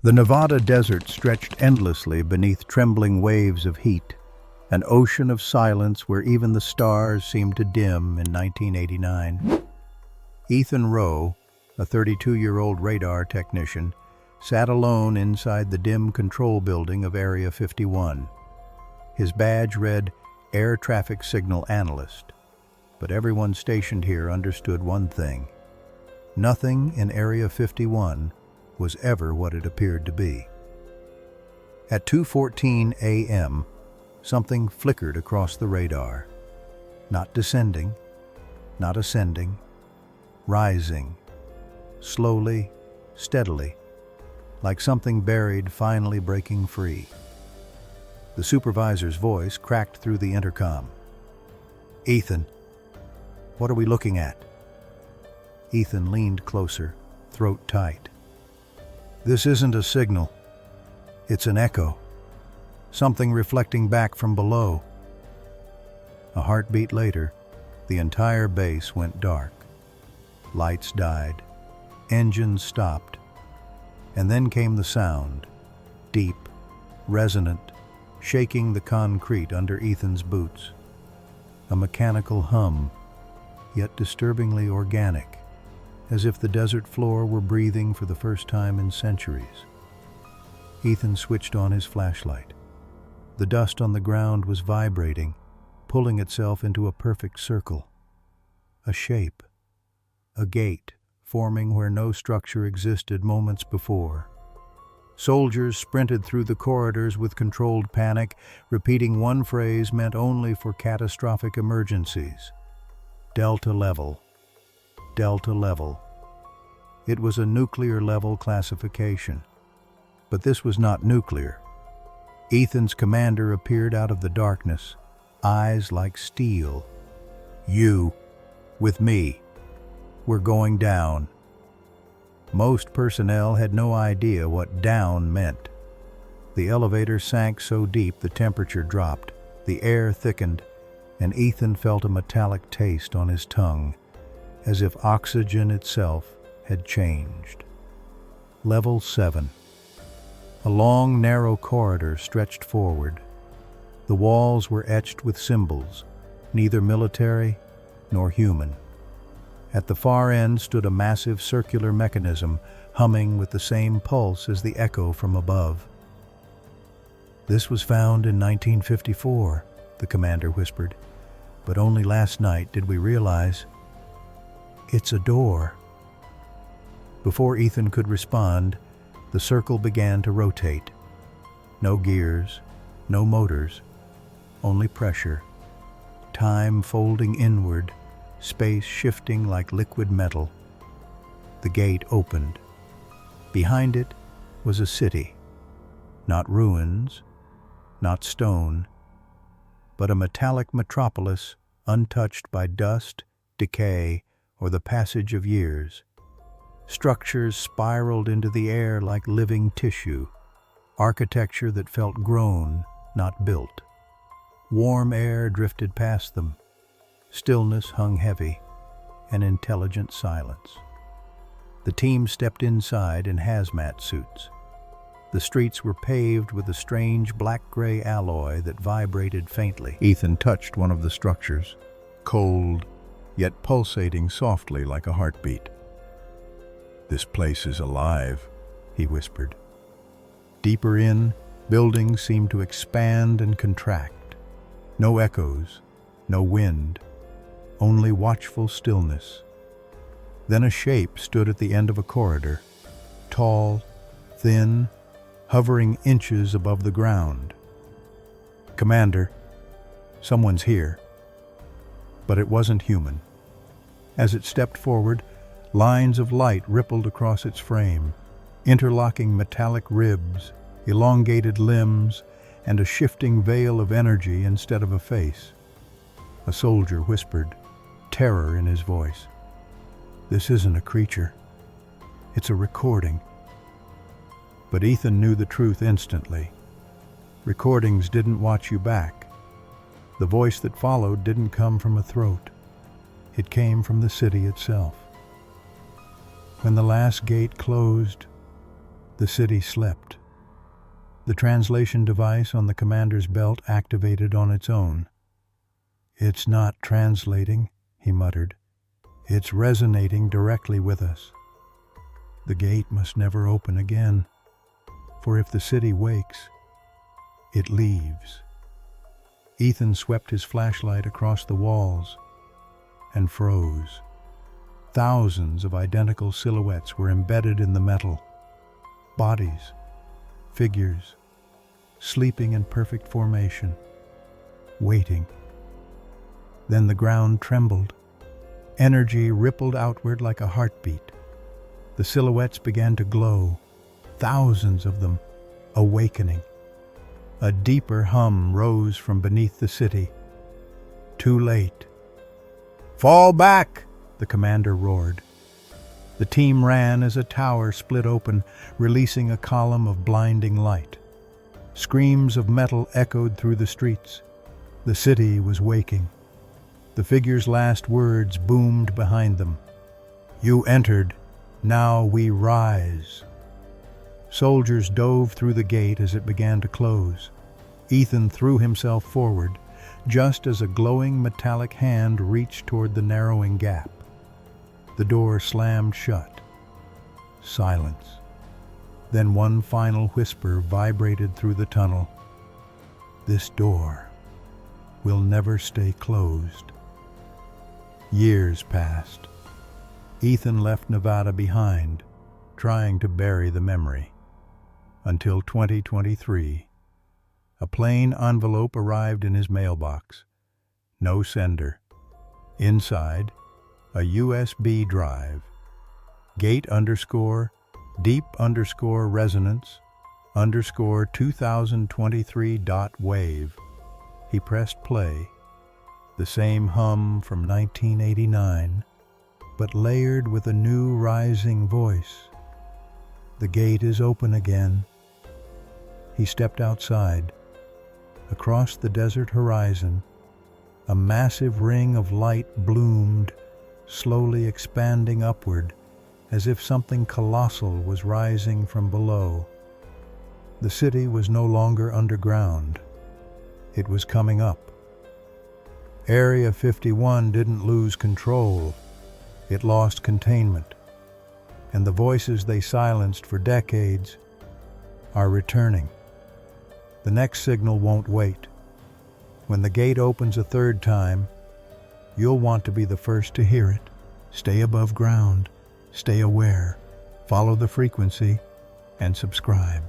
The Nevada desert stretched endlessly beneath trembling waves of heat, an ocean of silence where even the stars seemed to dim in 1989. Ethan Rowe, a 32-year-old radar technician, sat alone inside the dim control building of Area 51. His badge read Air Traffic Signal Analyst, but everyone stationed here understood one thing. Nothing in Area 51 was ever what it appeared to be. At 2:14 a.m., something flickered across the radar. Not descending, not ascending, rising, slowly, steadily, like something buried finally breaking free. The supervisor's voice cracked through the intercom. "Ethan, what are we looking at?" Ethan leaned closer, throat tight. "This isn't a signal. It's an echo. Something reflecting back from below." A heartbeat later, the entire base went dark. Lights died. Engines stopped. And then came the sound, deep, resonant, shaking the concrete under Ethan's boots. A mechanical hum, yet disturbingly organic, as if the desert floor were breathing for the first time in centuries. Ethan switched on his flashlight. The dust on the ground was vibrating, pulling itself into a perfect circle. A shape. A gate, forming where no structure existed moments before. Soldiers sprinted through the corridors with controlled panic, repeating one phrase meant only for catastrophic emergencies. Delta level. Delta level. It was a nuclear level classification. But this was not nuclear. Ethan's commander appeared out of the darkness, eyes like steel. "You, with me. We're going down." Most personnel had no idea what down meant. The elevator sank so deep the temperature dropped, the air thickened, and Ethan felt a metallic taste on his tongue, as if oxygen itself had changed. Level 7. A long, narrow corridor stretched forward. The walls were etched with symbols, neither military nor human. At the far end stood a massive circular mechanism, humming with the same pulse as the echo from above. "This was found in 1954, the commander whispered, "but only last night did we realize it's a door." Before Ethan could respond, the circle began to rotate. No gears, no motors, only pressure. Time folding inward, space shifting like liquid metal. The gate opened. Behind it was a city. Not ruins, not stone, but a metallic metropolis untouched by dust, decay, or the passage of years. Structures spiraled into the air like living tissue, architecture that felt grown, not built. Warm air drifted past them. Stillness hung heavy, an intelligent silence. The team stepped inside in hazmat suits. The streets were paved with a strange black-gray alloy that vibrated faintly. Ethan touched one of the structures, cold, yet pulsating softly like a heartbeat. "This place is alive," he whispered. Deeper in, buildings seemed to expand and contract. No echoes, no wind, only watchful stillness. Then a shape stood at the end of a corridor, tall, thin, hovering inches above the ground. "Commander, someone's here." But it wasn't human. As it stepped forward, lines of light rippled across its frame, interlocking metallic ribs, elongated limbs, and a shifting veil of energy instead of a face. A soldier whispered, terror in his voice. "This isn't a creature. It's a recording." But Ethan knew the truth instantly. Recordings didn't watch you back. The voice that followed didn't come from a throat. It came from the city itself. When the last gate closed, The city slept. The translation device on the commander's belt activated on its own. "It's not translating," he muttered. "It's resonating directly with us. The gate must never open again, for if the city wakes, it leaves." Ethan swept his flashlight across the walls and froze. Thousands of identical silhouettes were embedded in the metal. Bodies, figures, sleeping in perfect formation, waiting. Then the ground trembled. Energy rippled outward like a heartbeat. The silhouettes began to glow, thousands of them, awakening. A deeper hum rose from beneath the city. Too late. "Fall back!" the commander roared. The team ran as a tower split open, releasing a column of blinding light. Screams of metal echoed through the streets. The city was waking. The figure's last words boomed behind them. "You entered. Now we rise." Soldiers dove through the gate as it began to close. Ethan threw himself forward, just as a glowing metallic hand reached toward the narrowing gap. The door slammed shut. Silence. Then one final whisper vibrated through the tunnel. "This door will never stay closed." Years passed. Ethan left Nevada behind, trying to bury the memory. Until 2023. A plain envelope arrived in his mailbox. No sender. Inside, a USB drive. Gate_deep_resonance_2023.wave. He pressed play. The same hum from 1989, but layered with a new rising voice. "The gate is open again." He stepped outside. Across the desert horizon, a massive ring of light bloomed, slowly expanding upward, as if something colossal was rising from below. The city was no longer underground. It was coming up. Area 51 didn't lose control. It lost containment. And the voices they silenced for decades are returning. The next signal won't wait. When the gate opens a third time, you'll want to be the first to hear it. Stay above ground, stay aware, follow the frequency, and subscribe.